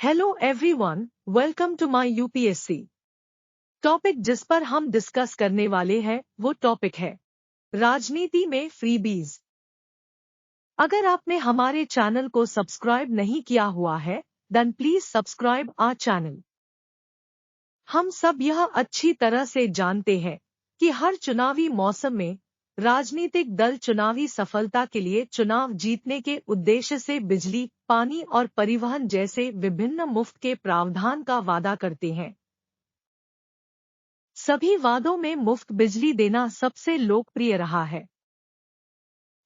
Hello everyone, welcome to my UPSC. Topic जिस पर हम डिस्कस करने वाले हैं वो टॉपिक है राजनीति में फ्रीबीज। अगर आपने हमारे चैनल को सब्सक्राइब नहीं किया हुआ है then please subscribe our channel. हम सब यह अच्छी तरह से जानते हैं कि हर चुनावी मौसम में राजनीतिक दल चुनावी सफलता के लिए चुनाव जीतने के उद्देश्य से बिजली, पानी और परिवहन जैसे विभिन्न मुफ्त के प्रावधान का वादा करते हैं। सभी वादों में मुफ्त बिजली देना सबसे लोकप्रिय रहा है।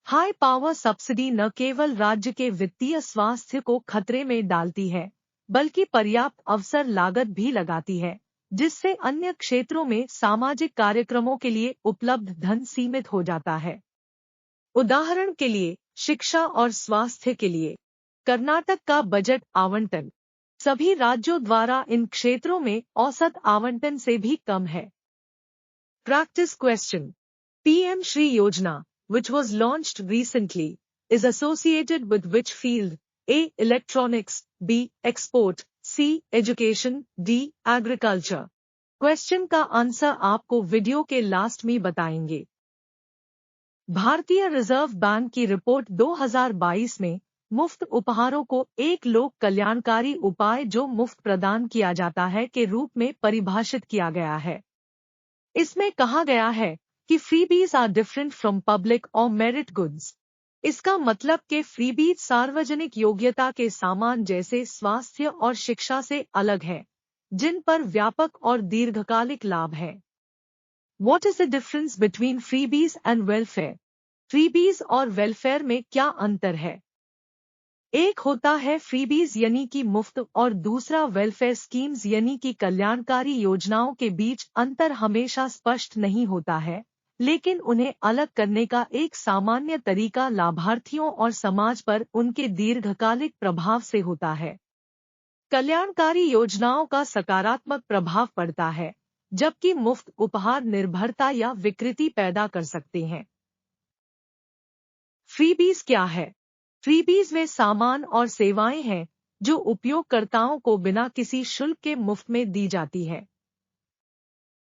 हाई पावर सब्सिडी न केवल राज्य के वित्तीय स्वास्थ्य को खतरे में डालती है बल्कि पर्याप्त अवसर लागत भी लगाती है, जिससे अन्य क्षेत्रों में सामाजिक कार्यक्रमों के लिए उपलब्ध धन सीमित हो जाता है। उदाहरण के लिए शिक्षा और स्वास्थ्य के लिए कर्नाटक का बजट आवंटन सभी राज्यों द्वारा इन क्षेत्रों में औसत आवंटन से भी कम है। Practice question. पीएम श्री योजना, which was launched recently, is associated with which field? A. Electronics, B. Export, C. Education, D. Agriculture। Question का आंसर आपको वीडियो के लास्ट में बताएंगे। भारतीय रिजर्व बैंक की रिपोर्ट 2022 में मुफ्त उपहारों को एक लोक कल्याणकारी उपाय जो मुफ्त प्रदान किया जाता है के रूप में परिभाषित किया गया है। इसमें कहा गया है कि freebies are different from public और मेरिट गुड्स। इसका मतलब कि फ्रीबीज सार्वजनिक योग्यता के सामान जैसे स्वास्थ्य और शिक्षा से अलग है, जिन पर व्यापक और दीर्घकालिक लाभ है। What is the difference between freebies and welfare? Freebies और वेलफेयर में क्या अंतर है? एक होता है फ्रीबीज यानी कि मुफ्त और दूसरा वेलफेयर स्कीम्स यानी कि कल्याणकारी योजनाओं के बीच अंतर हमेशा स्पष्ट नहीं होता है, लेकिन उन्हें अलग करने का एक सामान्य तरीका लाभार्थियों और समाज पर उनके दीर्घकालिक प्रभाव से होता है। कल्याणकारी योजनाओं का सकारात्मक प्रभाव पड़ता है, जबकि मुफ्त उपहार निर्भरता या विकृति पैदा कर सकते हैं। फ्रीबीज क्या है? फ्रीबीज वे सामान और सेवाएं हैं जो उपयोगकर्ताओं को बिना किसी शुल्क के मुफ्त में दी जाती है।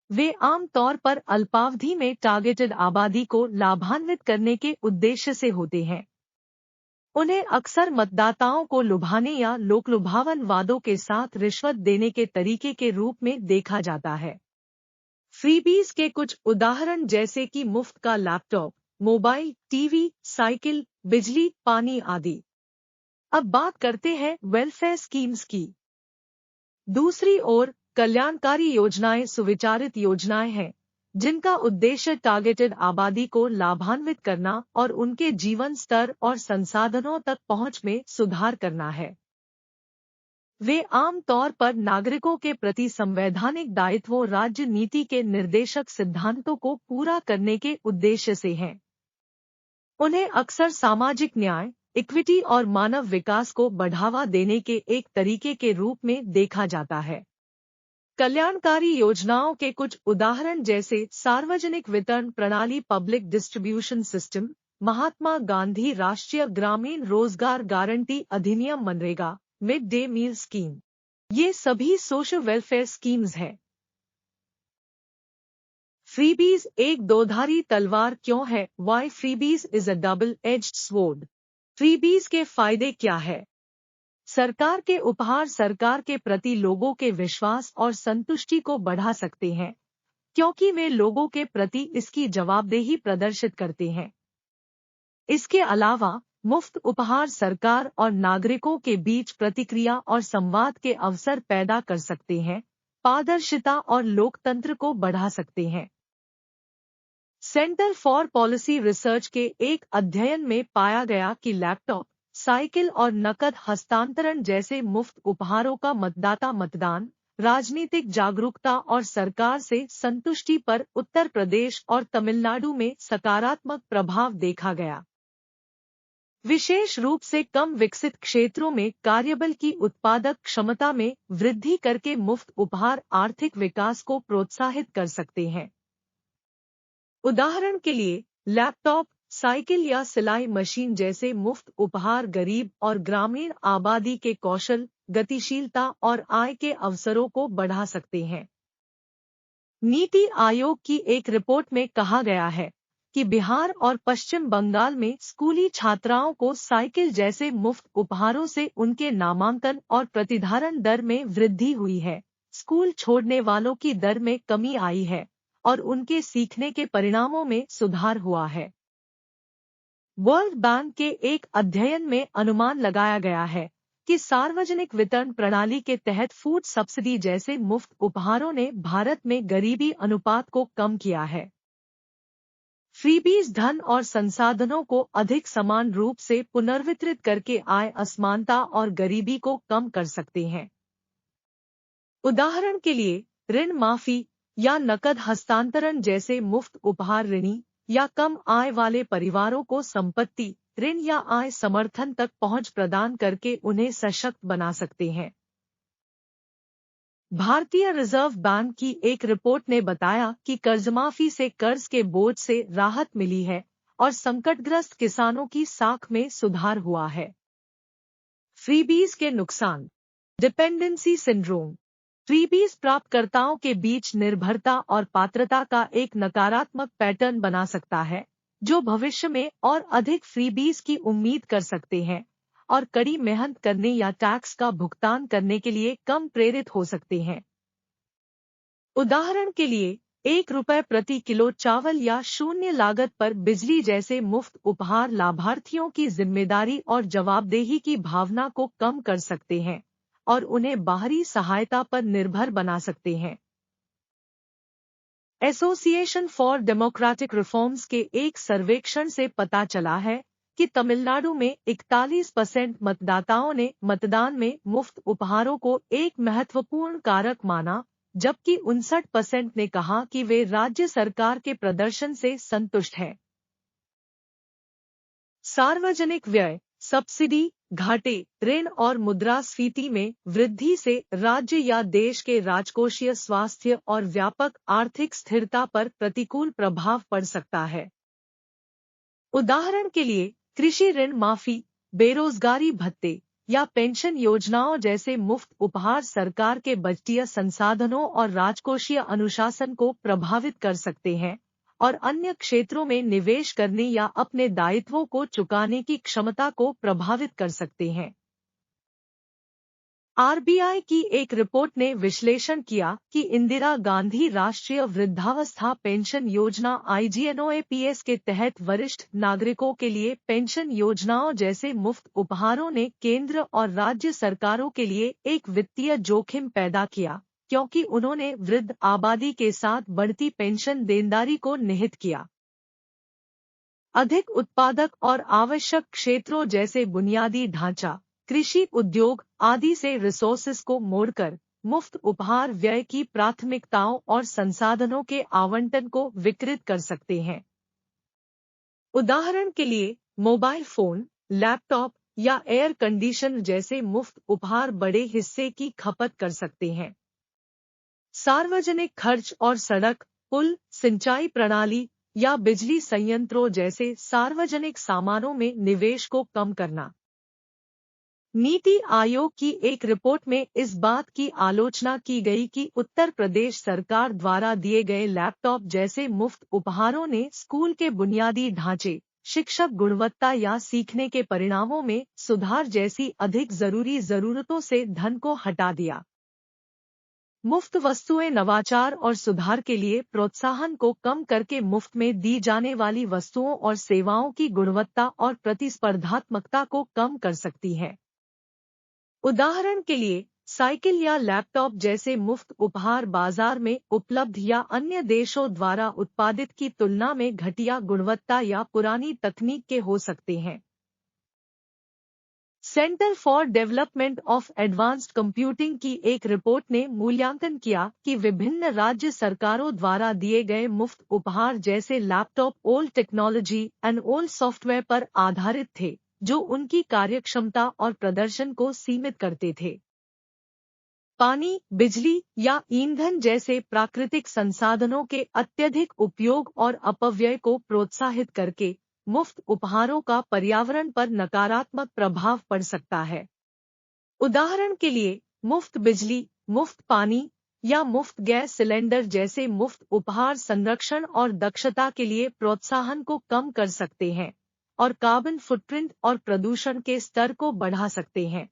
वे आम तौर पर अल्पावधि में टारगेटेड आबादी को लाभान्वित करने के उद्देश्य से होते हैं। उन्हें अक्सर मतदाताओं को लुभाने या लोकलुभावन वादों के साथ रिश्वत देने के तरीके के रूप में देखा जाता है। फ्रीबीज के कुछ उदाहरण जैसे कि मुफ्त का लैपटॉप, मोबाइल, टीवी, साइकिल, बिजली, पानी आदि। अब बात करते हैं वेलफेयर स्कीम्स की। दूसरी ओर कल्याणकारी योजनाएं सुविचारित योजनाएं हैं जिनका उद्देश्य टारगेटेड आबादी को लाभान्वित करना और उनके जीवन स्तर और संसाधनों तक पहुंच में सुधार करना है। वे आम तौर पर नागरिकों के प्रति संवैधानिक दायित्वों राज्य नीति के निर्देशक सिद्धांतों को पूरा करने के उद्देश्य से हैं। उन्हें अक्सर सामाजिक न्याय, इक्विटी और मानव विकास को बढ़ावा देने के एक तरीके के रूप में देखा जाता है। कल्याणकारी योजनाओं के कुछ उदाहरण जैसे सार्वजनिक वितरण प्रणाली public distribution system, Mahatma Gandhi राष्ट्रीय ग्रामीण रोजगार गारंटी अधिनियम मनरेगा, मिड डे मील स्कीम, ये सभी सोशल वेलफेयर स्कीम्स हैं। फ्रीबीज एक दोधारी तलवार क्यों है? Why freebies is a double edged sword. Freebies के फायदे क्या है? सरकार के उपहार सरकार के प्रति लोगों के विश्वास और संतुष्टि को बढ़ा सकते हैं, क्योंकि वे लोगों के प्रति इसकी जवाबदेही प्रदर्शित करते हैं। इसके अलावा मुफ्त उपहार सरकार और नागरिकों के बीच प्रतिक्रिया और संवाद के अवसर पैदा कर सकते हैं, पारदर्शिता और लोकतंत्र को बढ़ा सकते हैं। सेंटर फॉर पॉलिसी रिसर्च के एक अध्ययन में पाया गया कि लैपटॉप, साइकिल और नकद हस्तांतरण जैसे मुफ्त उपहारों का मतदाता मतदान, राजनीतिक जागरूकता और सरकार से संतुष्टि पर उत्तर प्रदेश और तमिलनाडु में सकारात्मक प्रभाव देखा गया। विशेष रूप से कम विकसित क्षेत्रों में कार्यबल की उत्पादक क्षमता में वृद्धि करके मुफ्त उपहार आर्थिक विकास को प्रोत्साहित कर सकते हैं। उदाहरण के लिए लैपटॉप, साइकिल या सिलाई मशीन जैसे मुफ्त उपहार गरीब और ग्रामीण आबादी के कौशल, गतिशीलता और आय के अवसरों को बढ़ा सकते हैं। नीति आयोग की एक रिपोर्ट में कहा गया है कि बिहार और पश्चिम बंगाल में स्कूली छात्राओं को साइकिल जैसे मुफ्त उपहारों से उनके नामांकन और प्रतिधारण दर में वृद्धि हुई है, स्कूल छोड़ने वालों की दर में कमी आई है और उनके सीखने के परिणामों में सुधार हुआ है। वर्ल्ड बैंक के एक अध्ययन में अनुमान लगाया गया है कि सार्वजनिक वितरण प्रणाली के तहत फूड सब्सिडी जैसे मुफ्त उपहारों ने भारत में गरीबी अनुपात को कम किया है। फ्रीबीज धन और संसाधनों को अधिक समान रूप से पुनर्वितरित करके आय असमानता और गरीबी को कम कर सकते हैं। उदाहरण के लिए ऋण माफी या नकद हस्तांतरण जैसे मुफ्त उपहार ऋणी या कम आय वाले परिवारों को संपत्ति, ऋण या आय समर्थन तक पहुंच प्रदान करके उन्हें सशक्त बना सकते हैं। भारतीय रिजर्व बैंक की एक रिपोर्ट ने बताया कि कर्जमाफी से कर्ज के बोझ से राहत मिली है और संकटग्रस्त किसानों की साख में सुधार हुआ है। फ्रीबीज के नुकसान। Dependency syndrome. फ्रीबीज प्राप्तकर्ताओं के बीच निर्भरता और पात्रता का एक नकारात्मक पैटर्न बना सकता है, जो भविष्य में और अधिक फ्रीबीज की उम्मीद कर सकते हैं और कड़ी मेहनत करने या टैक्स का भुगतान करने के लिए कम प्रेरित हो सकते हैं। उदाहरण के लिए ₹1 प्रति किलो चावल या शून्य लागत पर बिजली जैसे मुफ्त उपहार लाभार्थियों की जिम्मेदारी और जवाबदेही की भावना को कम कर सकते हैं और उन्हें बाहरी सहायता पर निर्भर बना सकते हैं। एसोसिएशन फॉर डेमोक्रेटिक रिफॉर्म्स के एक सर्वेक्षण से पता चला है कि तमिलनाडु में 41% मतदाताओं ने मतदान में मुफ्त उपहारों को एक महत्वपूर्ण कारक माना, जबकि 59% ने कहा कि वे राज्य सरकार के प्रदर्शन से संतुष्ट हैं। सार्वजनिक व्यय, सब्सिडी, घाटे, ऋण और मुद्रास्फीति में वृद्धि से राज्य या देश के राजकोषीय स्वास्थ्य और व्यापक आर्थिक स्थिरता पर प्रतिकूल प्रभाव पड़ सकता है। उदाहरण के लिए कृषि ऋण माफी, बेरोजगारी भत्ते या पेंशन योजनाओं जैसे मुफ्त उपहार सरकार के बजटीय संसाधनों और राजकोषीय अनुशासन को प्रभावित कर सकते हैं और अन्य क्षेत्रों में निवेश करने या अपने दायित्वों को चुकाने की क्षमता को प्रभावित कर सकते हैं। आरबीआई की एक रिपोर्ट ने विश्लेषण किया कि इंदिरा गांधी राष्ट्रीय वृद्धावस्था पेंशन योजना IGNOAPS के तहत वरिष्ठ नागरिकों के लिए पेंशन योजनाओं जैसे मुफ्त उपहारों ने केंद्र और राज्य सरकारों के लिए एक वित्तीय जोखिम पैदा किया, क्योंकि उन्होंने वृद्ध आबादी के साथ बढ़ती पेंशन देनदारी को निहित किया। अधिक उत्पादक और आवश्यक क्षेत्रों जैसे बुनियादी ढांचा, कृषि उद्योग आदि से रिसोर्सेस को मोड़कर मुफ्त उपहार व्यय की प्राथमिकताओं और संसाधनों के आवंटन को विकृत कर सकते हैं। उदाहरण के लिए मोबाइल फोन, लैपटॉप या एयर कंडीशनर जैसे मुफ्त उपहार बड़े हिस्से की खपत कर सकते हैं। सार्वजनिक खर्च और सड़क, पुल, सिंचाई प्रणाली या बिजली संयंत्रों जैसे सार्वजनिक सामानों में निवेश को कम करना। नीति आयोग की एक रिपोर्ट में इस बात की आलोचना की गई कि उत्तर प्रदेश सरकार द्वारा दिए गए लैपटॉप जैसे मुफ्त उपहारों ने स्कूल के बुनियादी ढांचे, शिक्षक गुणवत्ता या सीखने के परिणामों में सुधार जैसी अधिक जरूरी जरूरतों से धन को हटा दिया। मुफ्त वस्तुएं नवाचार और सुधार के लिए प्रोत्साहन को कम करके मुफ्त में दी जाने वाली वस्तुओं और सेवाओं की गुणवत्ता और प्रतिस्पर्धात्मकता को कम कर सकती हैं। उदाहरण के लिए साइकिल या लैपटॉप जैसे मुफ्त उपहार बाजार में उपलब्ध या अन्य देशों द्वारा उत्पादित की तुलना में घटिया गुणवत्ता या पुरानी तकनीक के हो सकते हैं। Centre for development of advanced computing की एक रिपोर्ट ने मूल्यांकन किया कि विभिन्न राज्य सरकारों द्वारा दिए गए मुफ्त उपहार जैसे laptop old technology and old software पर आधारित थे, जो उनकी कार्यक्षमता और प्रदर्शन को सीमित करते थे। पानी, बिजली या ईंधन जैसे प्राकृतिक संसाधनों के अत्यधिक उपयोग और अपव्यय को प्रोत्साहित करके मुफ्त उपहारों का पर्यावरण पर नकारात्मक प्रभाव पड़ सकता है। उदाहरण के लिए मुफ्त बिजली, मुफ्त पानी या मुफ्त गैस सिलेंडर जैसे मुफ्त उपहार संरक्षण और दक्षता के लिए प्रोत्साहन को कम कर सकते हैं और कार्बन फुटप्रिंट और प्रदूषण के स्तर को बढ़ा सकते हैं।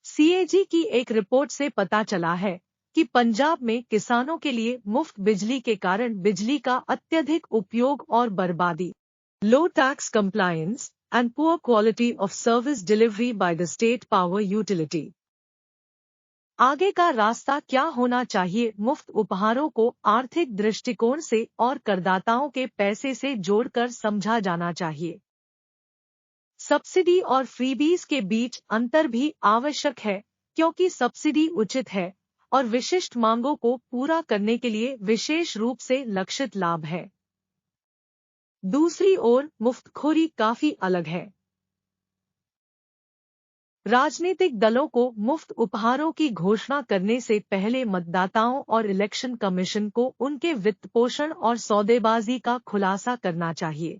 CAG की एक रिपोर्ट से पता चला है कि पंजाब में किसानों के लिए मुफ्त बिजली के कारण बिजली का अत्यधिक उपयोग और बर्बादी, low tax compliance and poor quality of service delivery by the state power utility. आगे का रास्ता क्या होना चाहिए? मुफ्त उपहारों को आर्थिक दृष्टिकोण से और करदाताओं के पैसे से जोड़कर समझा जाना चाहिए। सब्सिडी और फ्रीबीज के बीच अंतर भी आवश्यक है, क्योंकि सब्सिडी उचित है और विशिष्ट मांगों को पूरा करने के लिए विशेष रूप से लक्षित लाभ है। दूसरी ओर मुफ्तखोरी काफी अलग है। राजनीतिक दलों को मुफ्त उपहारों की घोषणा करने से पहले मतदाताओं और इलेक्शन कमीशन को उनके वित्तपोषण और सौदेबाजी का खुलासा करना चाहिए।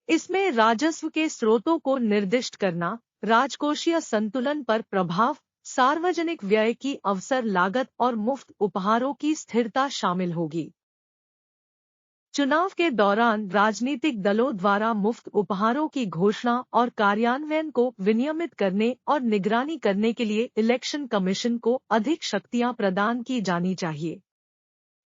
इसमें राजस्व के स्रोतों को निर्दिष्ट करना, राजकोषीय संतुलन पर प्रभाव, सार्वजनिक व्यय की अवसर लागत और मुफ्त उपहारों की स्थिरता शामिल होगी। चुनाव के दौरान राजनीतिक दलों द्वारा मुफ्त उपहारों की घोषणा और कार्यान्वयन को विनियमित करने और निगरानी करने के लिए इलेक्शन कमीशन को अधिक शक्तियां प्रदान की जानी चाहिए।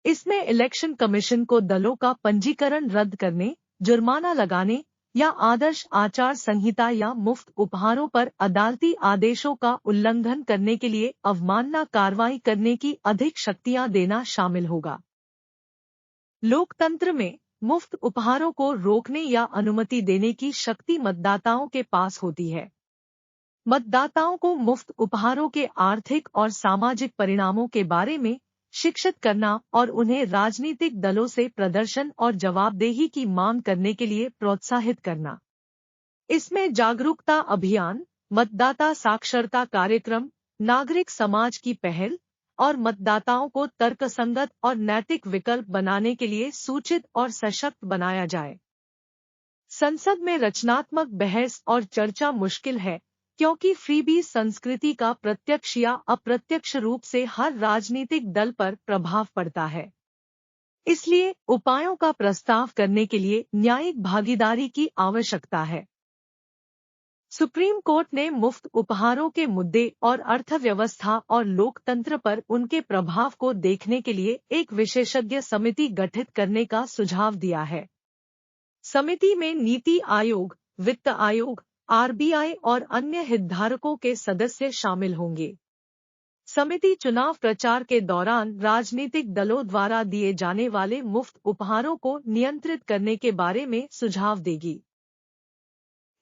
इसमें इलेक्शन कमीशन को दलों का पंजीकरण रद्द करने, जुर्माना लगाने या आदर्श आचार संहिता या मुफ्त उपहारों पर अदालती आदेशों का उल्लंघन करने के लिए अवमानना कार्रवाई करने की अधिक शक्तियां देना शामिल होगा। लोकतंत्र में मुफ्त उपहारों को रोकने या अनुमति देने की शक्ति मतदाताओं के पास होती है। मतदाताओं को मुफ्त उपहारों के आर्थिक और सामाजिक परिणामों के बारे में शिक्षित करना और उन्हें राजनीतिक दलों से प्रदर्शन और जवाबदेही की मांग करने के लिए प्रोत्साहित करना। इसमें जागरूकता अभियान, मतदाता साक्षरता कार्यक्रम, नागरिक समाज की पहल और मतदाताओं को तर्कसंगत और नैतिक विकल्प बनाने के लिए सूचित और सशक्त बनाया जाए। संसद में रचनात्मक बहस और चर्चा मुश्किल है, क्योंकि फ्रीबी संस्कृति का प्रत्यक्ष या अप्रत्यक्ष रूप से हर राजनीतिक दल पर प्रभाव पड़ता है। इसलिए उपायों का प्रस्ताव करने के लिए न्यायिक भागीदारी की आवश्यकता है। सुप्रीम कोर्ट ने मुफ्त उपहारों के मुद्दे और अर्थव्यवस्था और लोकतंत्र पर उनके प्रभाव को देखने के लिए एक विशेषज्ञ समिति गठित करने का सुझाव दिया है। समिति में नीति आयोग, वित्त आयोग, RBI और अन्य हितधारकों के सदस्य शामिल होंगे। समिति चुनाव प्रचार के दौरान राजनीतिक दलों द्वारा दिए जाने वाले मुफ्त उपहारों को नियंत्रित करने के बारे में सुझाव देगी।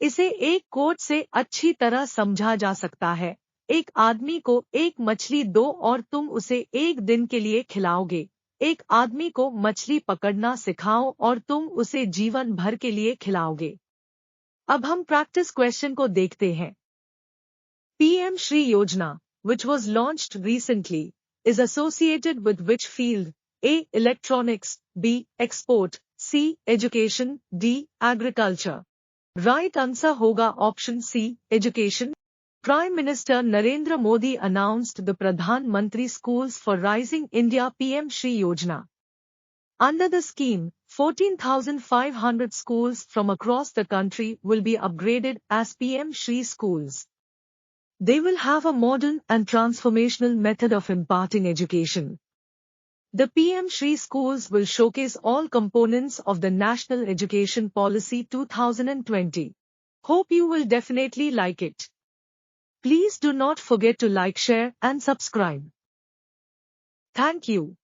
इसे एक कोट से अच्छी तरह समझा जा सकता है। एक आदमी को एक मछली दो और तुम उसे एक दिन के लिए खिलाओगे। एक आदमी को मछली पकड़ना सिखाओ और तुम उसे जीवन भर के लिए खिलाओगे। अब हम प्रैक्टिस क्वेश्चन को देखते हैं। PM श्री योजना, which was launched recently, is associated with which field? A. Electronics, B. Export, C. Education, D. Agriculture। Right answer होगा option C, education. Prime minister Narendra Modi announced the Pradhan Mantri schools for rising India PM Shri Yojana. Under the scheme, 14,500 schools from across the country will be upgraded as PM Shri schools. They will have a modern and transformational method of imparting education. The PM Shri schools will showcase all components of the National Education Policy 2020. Hope you will definitely like it. Please do not forget to like, share and subscribe. Thank you.